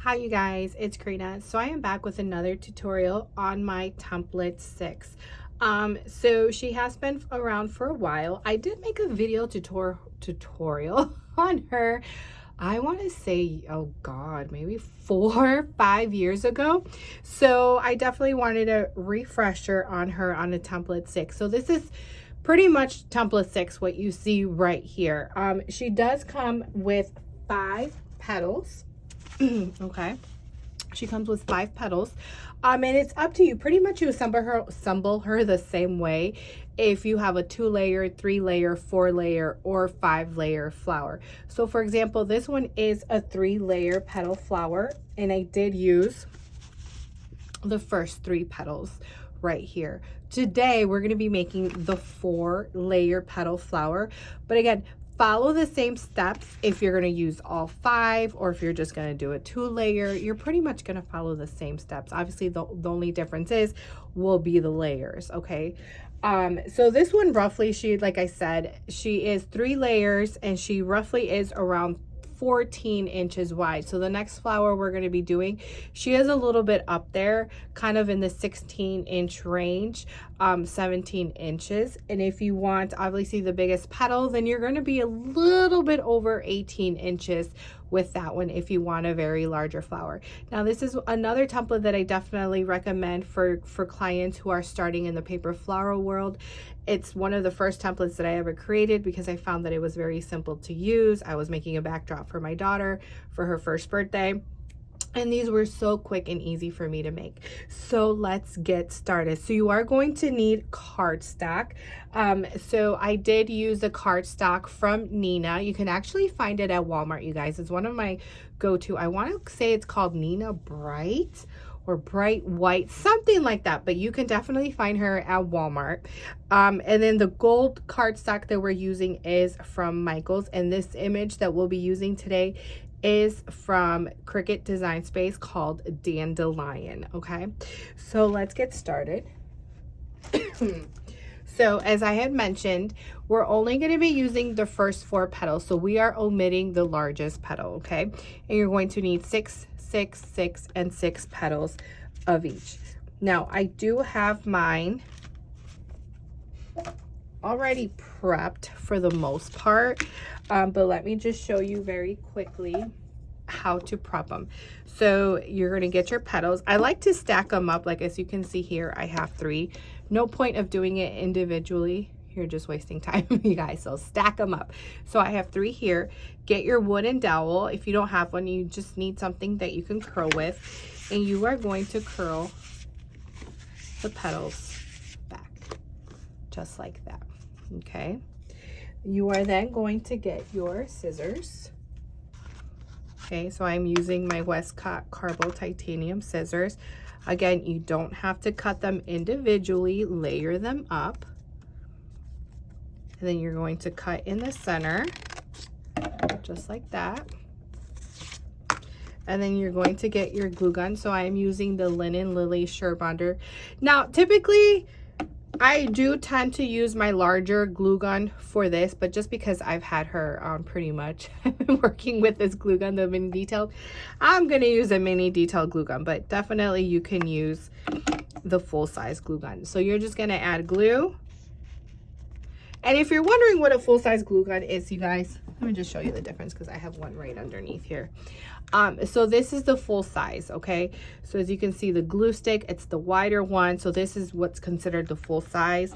Hi you guys, it's Karina. So I am back with another tutorial on my template 6. So she has been around for a while. I did make a video tutorial on her, I want to say, oh god, maybe 4 or 5 years ago. So I definitely wanted a refresher on her on a template 6. So this is pretty much template 6, what you see right here. She does come with 5 petals. Okay, she comes with 5 petals, and it's up to you. Pretty much you assemble her the same way if you have a 2-layer, 3-layer, 4-layer, or 5-layer flower. So for example, this one is a 3-layer petal flower, and I did use the first 3 petals right here. Today we're going to be making the 4-layer petal flower, but again, follow the same steps if you're going to use all 5, or if you're just going to do a 2-layer, you're pretty much going to follow the same steps. Obviously the only difference will be the layers. Okay, so this one roughly, like I said, she is 3 layers, and she roughly is around 14 inches wide. So the next flower we're going to be doing, she is a little bit up there, kind of in the 16-inch range, 17 inches. And if you want obviously the biggest petal, then you're going to be a little bit over 18 inches with that one if you want a very larger flower. Now this is another template that I definitely recommend for clients who are starting in the paper floral world. It's one of the first templates that I ever created because I found that it was very simple to use. I was making a backdrop for my daughter for her first birthday, and these were so quick and easy for me to make. So let's get started. So you are going to need cardstock. So I did use a cardstock from Nina. You can actually find it at Walmart, you guys. It's one of my go-to. I want to say it's called Nina Bright or Bright White, something like that, but you can definitely find her at Walmart. And then the gold cardstock that we're using is from Michael's, and this image that we'll be using today is from Cricut Design Space called Dandelion. Okay, so let's get started. So as I had mentioned, we're only going to be using the first 4 petals, so we are omitting the largest petal. Okay, and you're going to need 6, 6, 6, and 6 petals of each. Now I do have mine already prepped for the most part, but let me just show you very quickly how to prep them. So you're going to get your petals. I like to stack them up, like as you can see here I have 3. No point of doing it individually, you're just wasting time, you guys, so stack them up. So I have 3 here. Get your wooden dowel. If you don't have one, you just need something that you can curl with, and you are going to curl the petals back just like that. Okay, you are then going to get your scissors. Okay, so I'm using my Westcott Carbo Titanium scissors. Again, you don't have to cut them individually, layer them up. And then you're going to cut in the center, just like that. And then you're going to get your glue gun. So I'm using the Linen Lily Sure Bonder. Now, typically, I do tend to use my larger glue gun for this, but just because I've had her pretty much working with this glue gun, the mini detailed, I'm going to use a mini detailed glue gun, but definitely you can use the full-size glue gun. So you're just going to add glue. And if you're wondering what a full-size glue gun is, you guys, let me just show you the difference because I have one right underneath here. So this is the full size. Okay, so as you can see, the glue stick, it's the wider one, so this is what's considered the full size,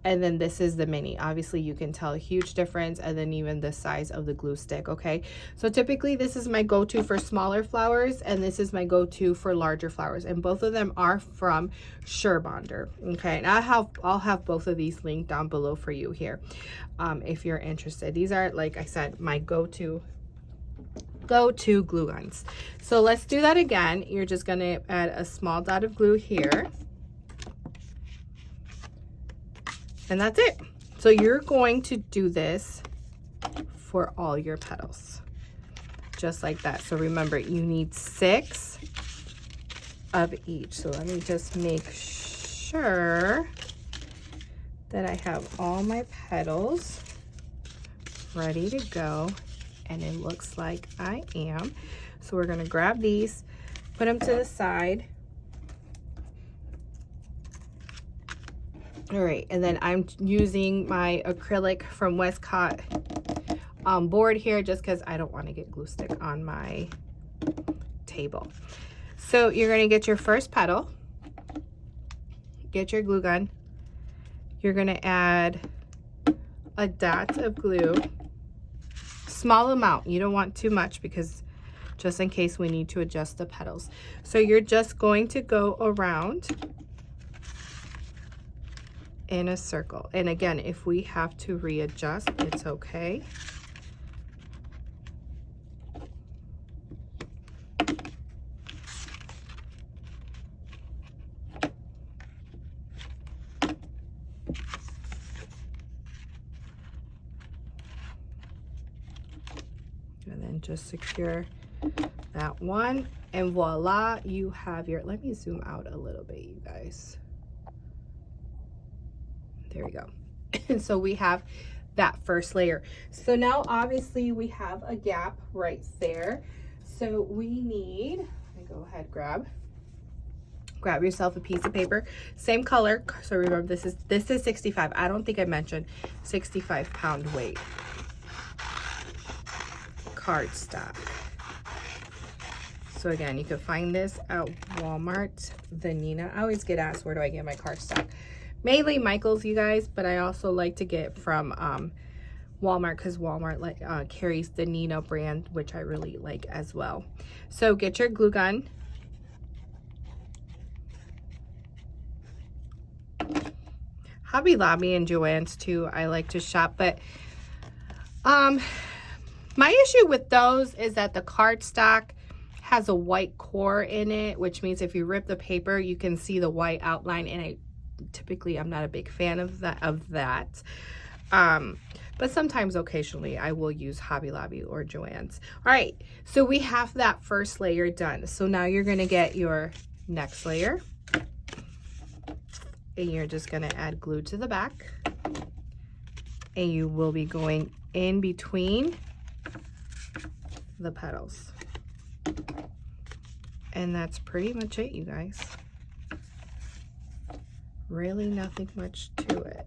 and then this is the mini. Obviously you can tell a huge difference, and then even the size of the glue stick. Okay, so typically this is my go-to for smaller flowers, and this is my go-to for larger flowers, and both of them are from Sure Bonder. Okay, and I'll have both of these linked down below for you here, if you're interested. These are, like I said, my go-to glue guns. So let's do that again. You're just going to add a small dot of glue here, and that's it. So you're going to do this for all your petals, just like that. So remember, you need 6 of each. So let me just make sure that I have all my petals ready to go and it looks like I am. So we're gonna grab these, put them to the side. All right, and then I'm using my acrylic from Westcott board here just because I don't want to get glue stick on my table. So you're going to get your first petal, get your glue gun, you're going to add a dot of glue, small amount, you don't want too much because just in case we need to adjust the petals. So you're just going to go around in a circle, and again, if we have to readjust, it's okay. And then just secure that one, and voila, you have your, let me zoom out a little bit, you guys. There we go. And so we have that first layer. So now obviously we have a gap right there. So we need, let me go ahead, grab yourself a piece of paper, same color. So remember, this is 65. I don't think I mentioned 65-pound weight cardstock. So again, you can find this at Walmart. The Nina, I always get asked, where do I get my cardstock? Mainly Michael's, you guys, but I also like to get from Walmart because Walmart carries the Nina brand, which I really like as well. So get your glue gun. Hobby Lobby and Joann's too, I like to shop, but my issue with those is that the cardstock has a white core in it, which means if you rip the paper, you can see the white outline, and I'm not a big fan of that. But sometimes occasionally I will use Hobby Lobby or Joann's. All right, so we have that first layer done. So now you're gonna get your next layer, and you're just gonna add glue to the back, and you will be going in between the petals. And that's pretty much it, you guys. Really nothing much to it.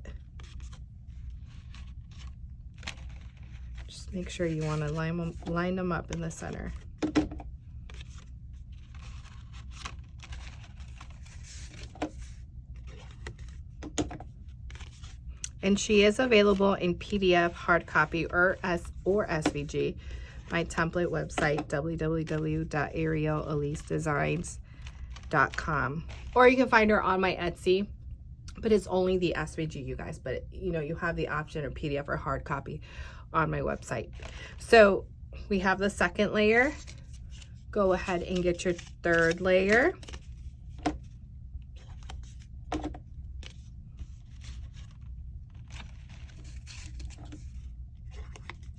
Just make sure you want to line them up in the center. And she is available in PDF, hard copy, or SVG. My template website, www.arielelisedesigns.com. Or you can find her on my Etsy. But it's only the SVG, you guys, but you know, you have the option of PDF or hard copy on my website. So we have the second layer. Go ahead and get your third layer.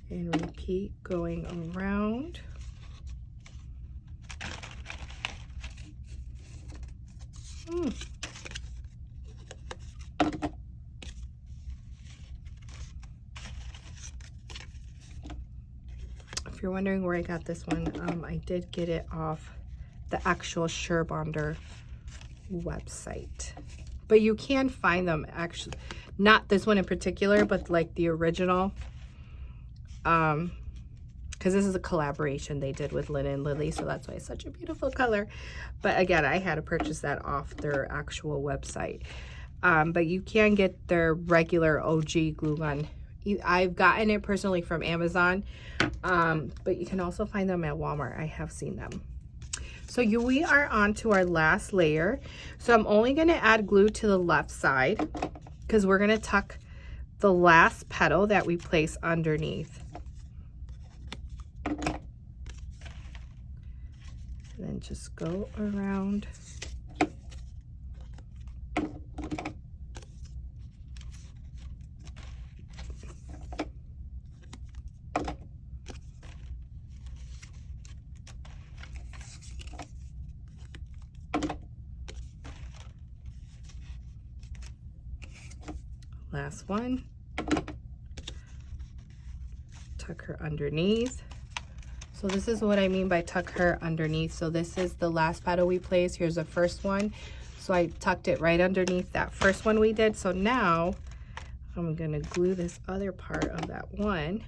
And repeat going around. If you're wondering where I got this one, I did get it off the actual Surebonder website. But you can find them actually, not this one in particular, but like the original. Because this is a collaboration they did with Lynn and Lily, so that's why it's such a beautiful color. But again, I had to purchase that off their actual website. But you can get their regular OG glue gun. I've gotten it personally from Amazon, but you can also find them at Walmart. I have seen them. So we are on to our last layer. So I'm only going to add glue to the left side because we're going to tuck the last petal that we place underneath. And then just go around. Last one. Tuck her underneath. So this is what I mean by tuck her underneath. So this is the last petal we placed. Here's the first one. So I tucked it right underneath that first one we did. So now I'm gonna glue this other part of that one.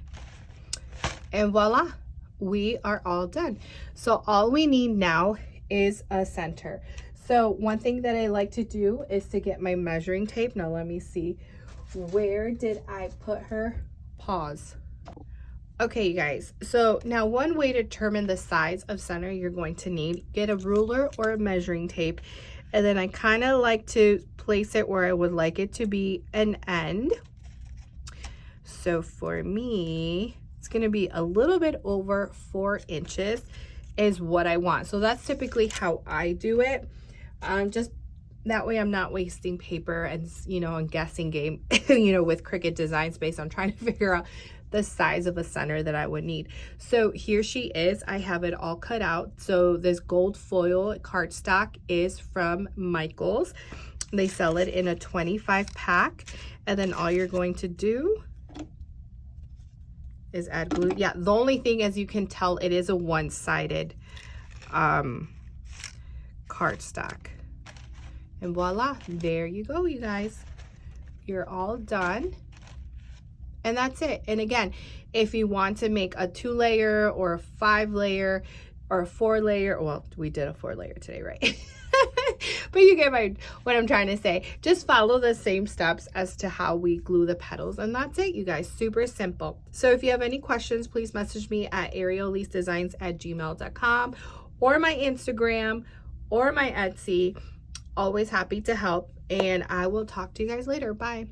And voila, we are all done. So all we need now is a center. So one thing that I like to do is to get my measuring tape. Now let me see, where did I put her? Pause. Okay, you guys, so now one way to determine the size of center you're going to need, get a ruler or a measuring tape, and then I kind of like to place it where I would like it to be an end. So for me, it's going to be a little bit over 4 inches is what I want. So that's typically how I do it. Just that way I'm not wasting paper and, you know, a guessing game, you know, with Cricut designs based on trying to figure out the size of a center that I would need. So here she is. I have it all cut out. So this gold foil cardstock is from Michaels. They sell it in a 25 pack. And then all you're going to do is add glue. Yeah, the only thing, as you can tell, it is a one-sided cardstock. And voila, there you go, you guys. You're all done. And that's it. And again, if you want to make a 2-layer or a 5-layer or a 4-layer, well, we did a 4-layer today, right? But you get what I'm trying to say. Just follow the same steps as to how we glue the petals, and that's it, you guys. Super simple. So if you have any questions, please message me at ariellesedesigns@gmail.com or my Instagram or my Etsy. Always happy to help, and I will talk to you guys later. Bye.